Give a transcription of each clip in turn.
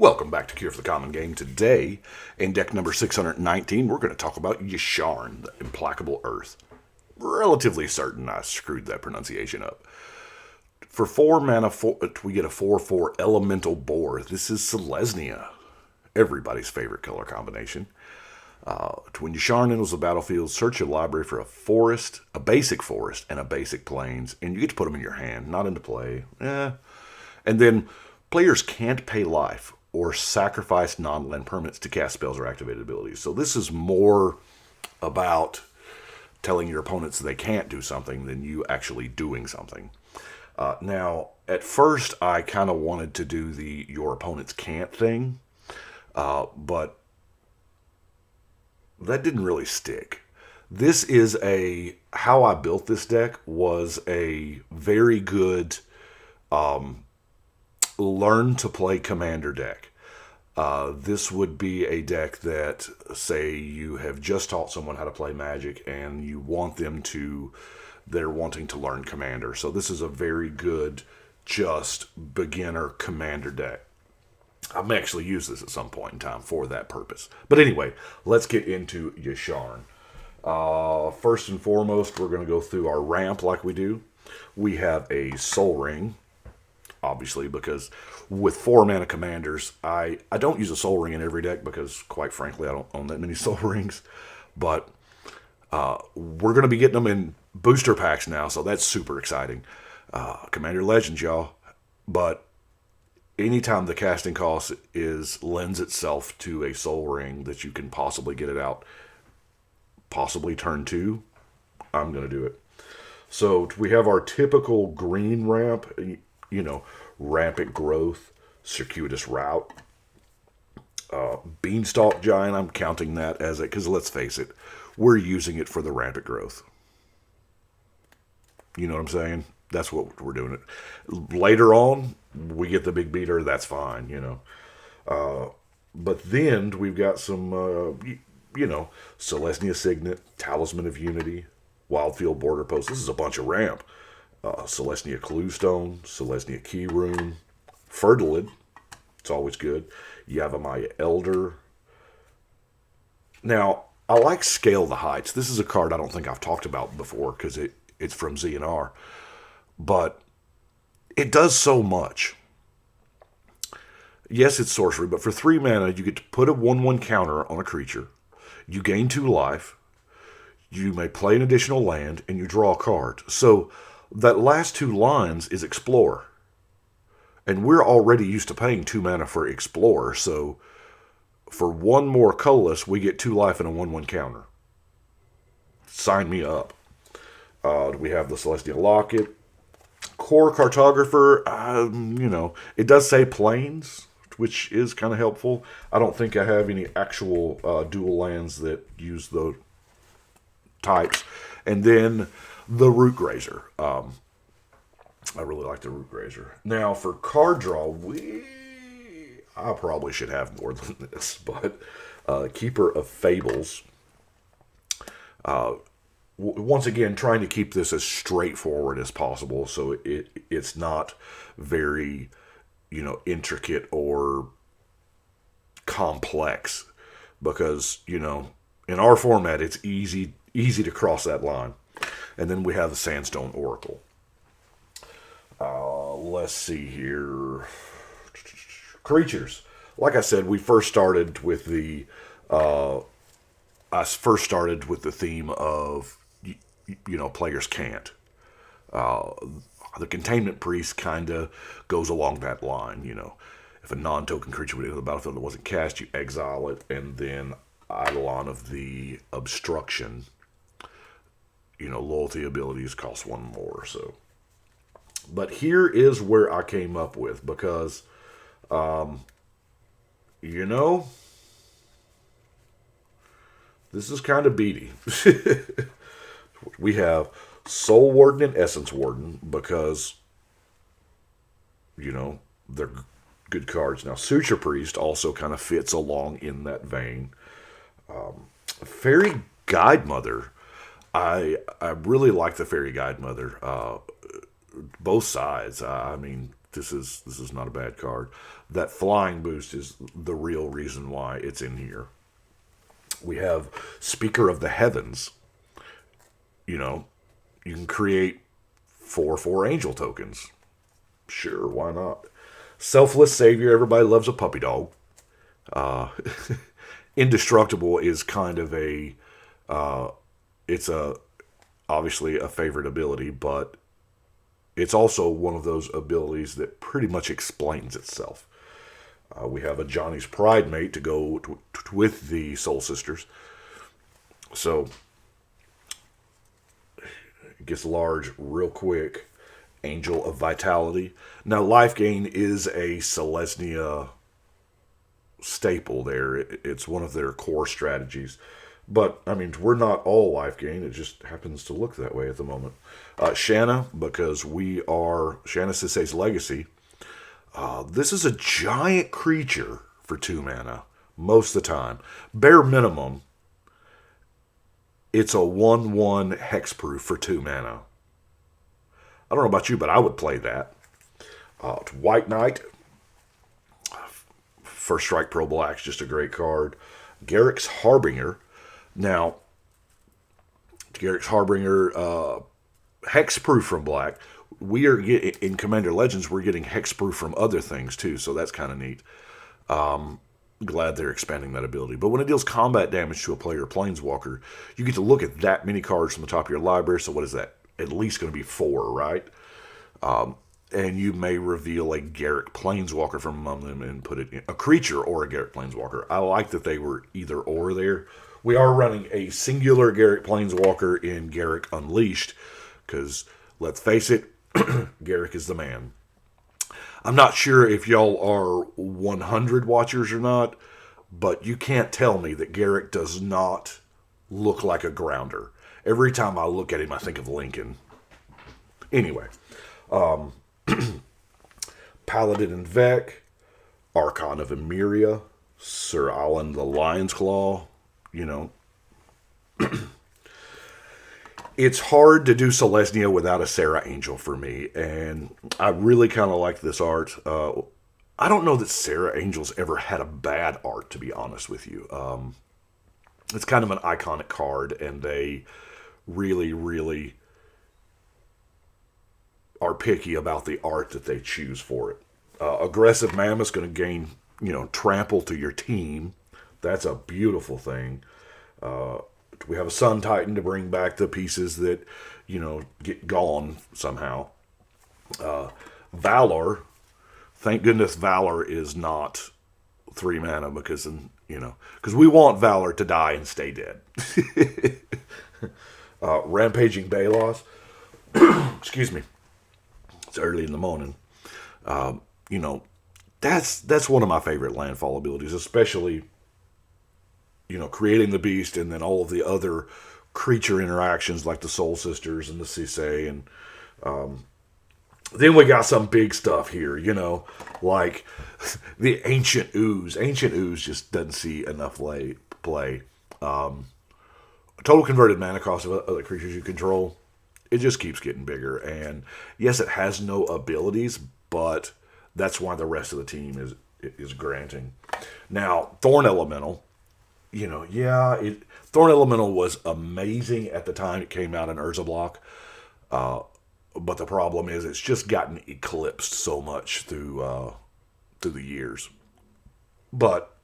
Welcome back to Cure for the Common Game. Today, in deck number 619, we're going to talk about Yasharn, the Implacable Earth. Relatively certain I screwed that pronunciation up. For 4 mana, we get a 4/4 Elemental Boar. This is Selesnya, everybody's favorite color combination. When Yasharn enters the battlefield, search your library for a forest, a basic forest, and a basic plains, and you get to put them in your hand, not into play. And then players can't pay life or sacrifice non-land permanents to cast spells or activated abilities. So this is more about telling your opponents they can't do something than you actually doing something. Now, at first, I kind of wanted to do the your opponents can't thing, but that didn't really stick. This is how I built this deck was a very good learn to play commander deck. This would be a deck that, say, you have just taught someone how to play Magic and you want them to, they're wanting to learn commander. So this is a very good, just beginner commander deck. I may actually use this at some point in time for that purpose. But anyway, let's get into Yasharn. First and foremost, we're going to go through our ramp like we do. We have a Soul Ring, obviously, because with 4 mana commanders, I don't use a Soul Ring in every deck because, quite frankly, I don't own that many Soul Rings. But we're going to be getting them in booster packs now, so that's super exciting. Commander Legends, y'all. But anytime the casting cost lends itself to a Soul Ring that you can possibly get it out, possibly turn 2, I'm going to do it. So we have our typical green ramp, rampant growth, circuitous route. Beanstalk Giant, I'm counting that as it, because let's face it, we're using it for the rampant growth. You know what I'm saying? That's what we're doing it. Later on, we get the big beater, that's fine, But then we've got some, Selesnya Signet, Talisman of Unity, Wildfield Border Post. This is a bunch of ramp. Selesnya Cluestone, Selesnya Key Rune, Fertilid, it's always good. Yavimaya Elder. Now, I like Scale the Heights. This is a card I don't think I've talked about before because it's from ZNR. But it does so much. Yes, it's sorcery, but for 3 mana, you get to put a 1/1 counter on a creature. You gain 2 life. You may play an additional land, and you draw a card. So that last 2 lines is Explore. And we're already used to paying 2 mana for Explore, so for 1 more colorless, we get 2 life and a 1/1 counter. Sign me up. We have the Celestial Locket. Core Cartographer, it does say Plains, which is kind of helpful. I don't think I have any actual dual lands that use the types. And then the Root Grazer. I really like the Root Grazer. Now, for card draw, I probably should have more than this, but Keeper of Fables. Once again, trying to keep this as straightforward as possible, so it's not very, intricate or complex, because in our format it's easy to cross that line. And then we have the Sandstone Oracle. Let's see here. Creatures. Like I said, we first started with the theme of players can't. The Containment Priest kind of goes along that line. If a non-token creature would enter the battlefield that wasn't cast, you exile it, and then Eidolon of the Obstruction. Loyalty abilities cost 1 more. So, but here is where I came up with, because, this is kind of beady. We have Soul Warden and Essence Warden because, they're good cards. Now, Suture Priest also kind of fits along in that vein. Fairy Guide Mother. I really like the Fairy Guide Mother. Both sides. this is not a bad card. That flying boost is the real reason why it's in here. We have Speaker of the Heavens. You know, you can create 4/4 angel tokens. Sure, why not? Selfless Savior. Everybody loves a puppy dog. Indestructible is kind of a, it's obviously a favorite ability, but it's also one of those abilities that pretty much explains itself. We have a Johnny's Pride mate to go with the Soul Sisters. So, it gets large real quick. Angel of Vitality. Now, life gain is a Selesnya staple there. It's one of their core strategies. But, I mean, we're not all life gain. It just happens to look that way at the moment. Shanna, because we are Shanna Sisei's Legacy. This is a giant creature for 2 mana, most of the time. Bare minimum, it's a 1/1 hexproof for 2 mana. I don't know about you, but I would play that. White Knight. First Strike Pro Black's just a great card. Garrix Harbinger. Now, Garrix Harbinger, hexproof from black. We are getting, in Commander Legends, we're getting hexproof from other things too, so that's kind of neat. Glad they're expanding that ability. But when it deals combat damage to a player or planeswalker, you get to look at that many cards from the top of your library. So what is that? At least going to be 4, right? And you may reveal a Garrix Planeswalker from among them and put it in a creature or a Garrix Planeswalker. I like that they were either or there. We are running a singular Garrix Planeswalker in Garrix Unleashed because, let's face it, Garrix is the man. I'm not sure if y'all are 100 watchers or not, but you can't tell me that Garrix does not look like a grounder. Every time I look at him, I think of Lincoln. Anyway, Paladin and Vec, Archon of Emeria, Sir Alan the Lion's Claw, you know. It's hard to do Selesnya without a Serra Angel for me, and I really kind of like this art. I don't know that Serra Angels ever had a bad art, to be honest with you. It's kind of an iconic card, and they really, really are picky about the art that they choose for it. Aggressive Mammoth's going to gain, trample to your team. That's a beautiful thing. We have a Sun Titan to bring back the pieces that, get gone somehow. Valor. Thank goodness Valor is not 3 mana because we want Valor to die and stay dead. Rampaging Balos. Excuse me. It's early in the morning. That's one of my favorite landfall abilities, especially creating the beast and then all of the other creature interactions like the Soul Sisters and the Sisei. And then we got some big stuff here, like the Ancient Ooze. Ancient Ooze just doesn't see enough play. Total converted mana cost of other creatures you control, it just keeps getting bigger. And yes, it has no abilities, but that's why the rest of the team is granting. Now, Thorn Elemental. Thorn Elemental was amazing at the time it came out in Urza Block. But the problem is it's just gotten eclipsed so much through the years. But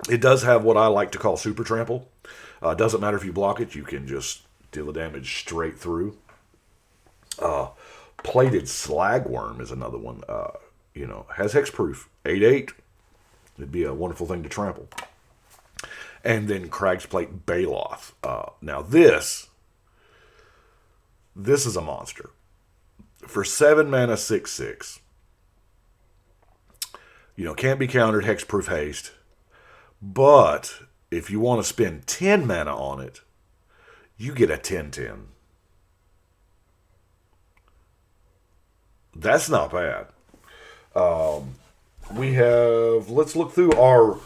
it does have what I like to call super trample. Doesn't matter if you block it, you can just deal the damage straight through. Plated Slagworm is another one. Has hexproof. 8/8. It'd be a wonderful thing to trample. And then Crag's Plate Baloth. Now this is a monster. For 7 mana, 6/6. Can't be countered, hexproof haste. But if you want to spend 10 mana on it, you get a 10/10. That's not bad. Let's look through our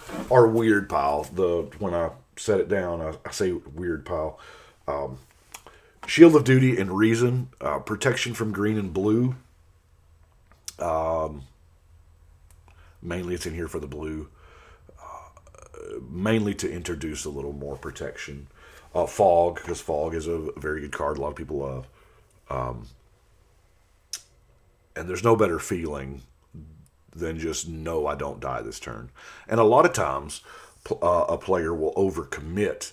weird pile. When I set it down, I say weird pile. Shield of Duty and Reason, protection from green and blue. Mainly it's in here for the blue. Mainly to introduce a little more protection. Fog, because Fog is a very good card a lot of people love. And there's no better feeling than just, no, I don't die this turn. And a lot of times, a player will overcommit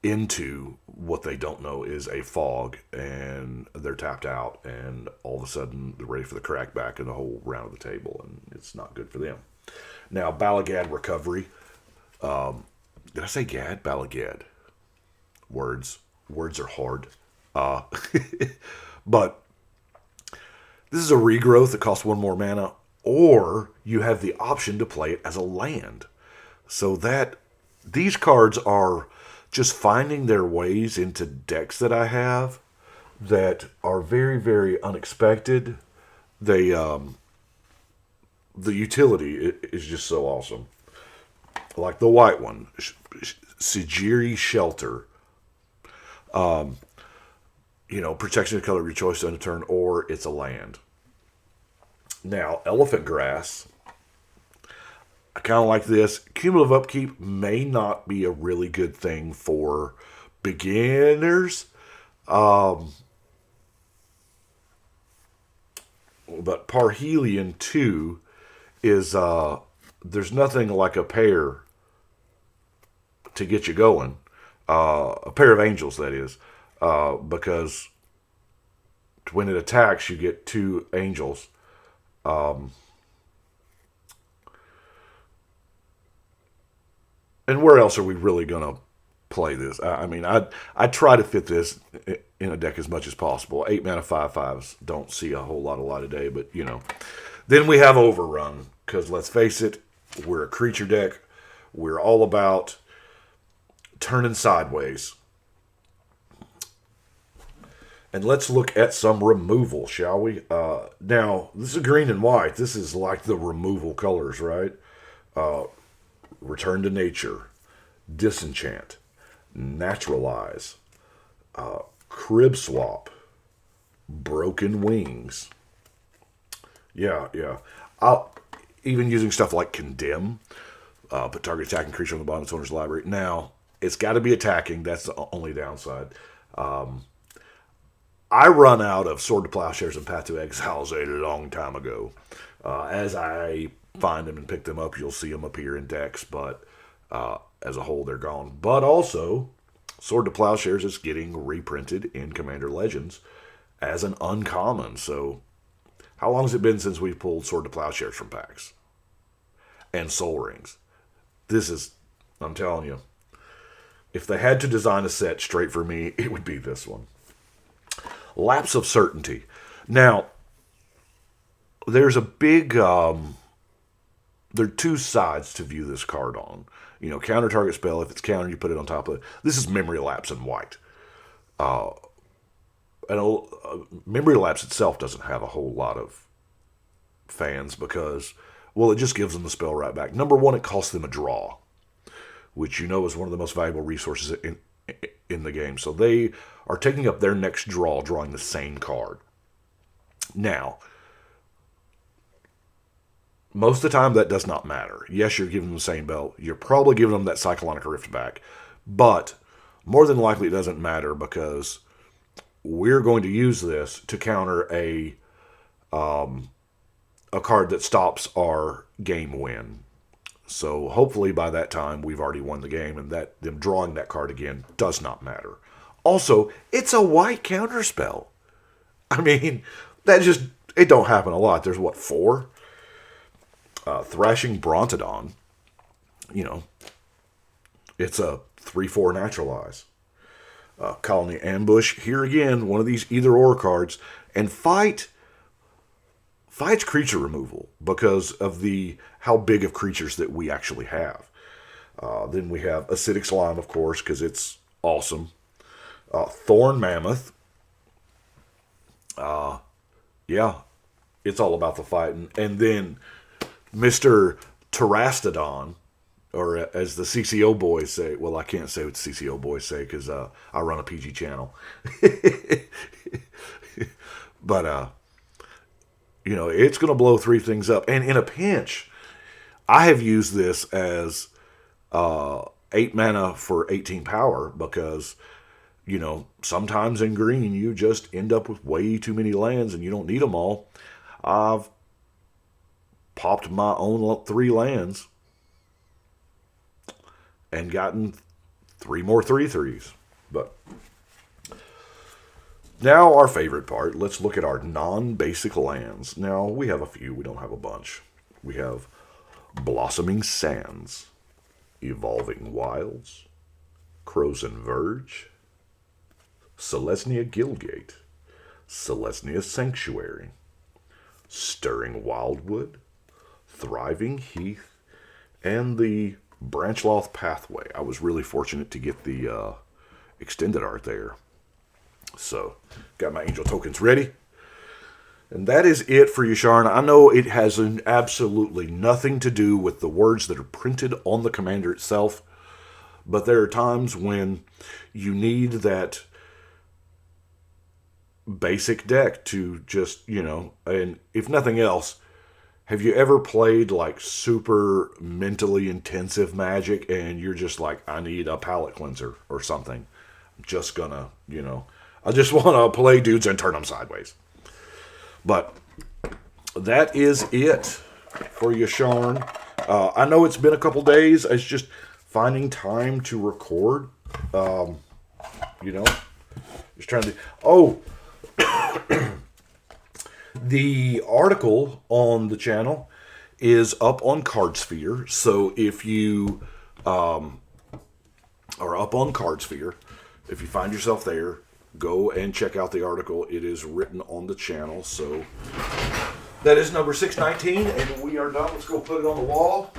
into what they don't know is a Fog, and they're tapped out, and all of a sudden they're ready for the crackback and the whole round of the table, and it's not good for them. Now, Balagad Recovery. Did I say Gad? Balagad. Words are hard. But this is a regrowth that costs 1 more mana, or you have the option to play it as a land. So that these cards are just finding their ways into decks that I have that are very, very unexpected. They, the utility is just so awesome. Like the white one, Sigiri Shelter. Protection of color of your choice on a turn, or it's a land. Now, Elephant Grass. I kind of like this. Cumulative upkeep may not be a really good thing for beginners. But Parhelion 2 is, there's nothing like a pair to get you going. A pair of angels, that is. Because when it attacks, you get 2 angels. And where else are we really going to play this? I try to fit this in a deck as much as possible. 8 mana 5/5s don't see a whole lot of light of day, but Then we have Overrun, because let's face it, we're a creature deck. We're all about turning sideways. And let's look at some removal, shall we? Now, this is green and white. This is like the removal colors, right? Return to Nature, Disenchant, Naturalize, Crib Swap, Broken Wings. Yeah. Even using stuff like Condemn, put target attacking creature on the bottom of its owner's library. Now, it's got to be attacking. That's the only downside. I run out of Sword to Plowshares and Path to Exiles a long time ago. As I find them and pick them up, you'll see them appear in decks, but as a whole, they're gone. But also, Sword to Plowshares is getting reprinted in Commander Legends as an uncommon. So, how long has it been since we've pulled Sword to Plowshares from packs? And Soul Rings. This is, I'm telling you, if they had to design a set straight for me, it would be this one. Lapse of Certainty. Now, there's a big, there are 2 sides to view this card on. Counter target spell. If it's countered, you put it on top of it. This is Memory Lapse in white. Memory Lapse itself doesn't have a whole lot of fans because, well, it just gives them the spell right back. Number 1, it costs them a draw, which is one of the most valuable resources in the game. So they are taking up their next draw, drawing the same card. Now, most of the time that does not matter. Yes, you're giving them the same belt. You're probably giving them that Cyclonic Rift back. But more than likely it doesn't matter because we're going to use this to counter a card that stops our game win. So hopefully by that time we've already won the game, and that them drawing that card again does not matter. Also, it's a white counter spell. It don't happen a lot. There's 4? Thrashing Brontodon. It's a 3/4 Naturalize. Colony Ambush. Here again, one of these either-or cards. And fights creature removal because of how big of creatures that we actually have. Then we have Acidic Slime, of course, because it's awesome. Thorn Mammoth. It's all about the fighting. And then Mr. Terastodon, or as the CCO boys say. Well, I can't say what the CCO boys say because I run a PG channel. But, You know, it's going to blow 3 things up. And in a pinch, I have used this as 8 mana for 18 power because, you know, sometimes in green you just end up with way too many lands and you don't need them all. I've popped my own 3 lands and gotten 3 more 3/3s. But now our favorite part, let's look at our non-basic lands. Now, we have a few, we don't have a bunch. We have Blossoming Sands, Evolving Wilds, Crozen Verge, Selesnya Guildgate, Selesnya Sanctuary, Stirring Wildwood, Thriving Heath, and the Branchloth Pathway. I was really fortunate to get the extended art there. So, got my angel tokens ready. And that is it for Yasharn. I know it has absolutely nothing to do with the words that are printed on the commander itself, but there are times when you need that basic deck to just, you know, and if nothing else, have you ever played like super mentally intensive Magic and you're just like, I need a palate cleanser or something? I'm just gonna, you know, I just want to play dudes and turn them sideways. But that is it for Yasharn. I know it's been a couple days. It's just finding time to record. You know, just trying to. Oh, the article on the channel is up on Cardsphere. So if you are up on Cardsphere, if you find yourself there, go and check out the article. It is written on the channel. So that is number 619, and we are done. Let's go put it on the wall.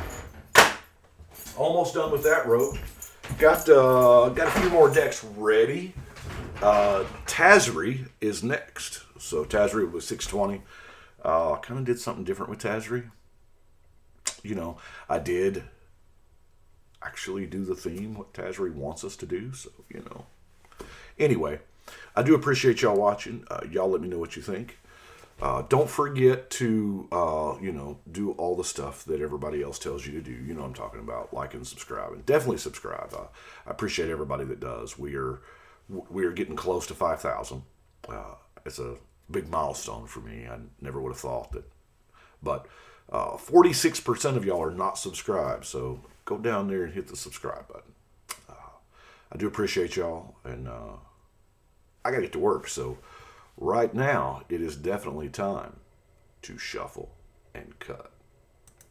Almost done with that rope. Got a few more decks ready. Tazri is next. So Tazri was 620. Kind of did something different with Tazri. You know, I did actually do the theme, what Tazri wants us to do. So, you know. Anyway, I do appreciate y'all watching. Y'all let me know what you think. Don't forget to, you know, do all the stuff that everybody else tells you to do. You know what I'm talking about. Like and subscribe. And definitely subscribe. I appreciate everybody that does. We are getting close to 5,000. It's a big milestone for me. I never would have thought that. But 46% of y'all are not subscribed. So go down there and hit the subscribe button. I do appreciate y'all. And I got to get to work. So right now, it is definitely time to shuffle and cut.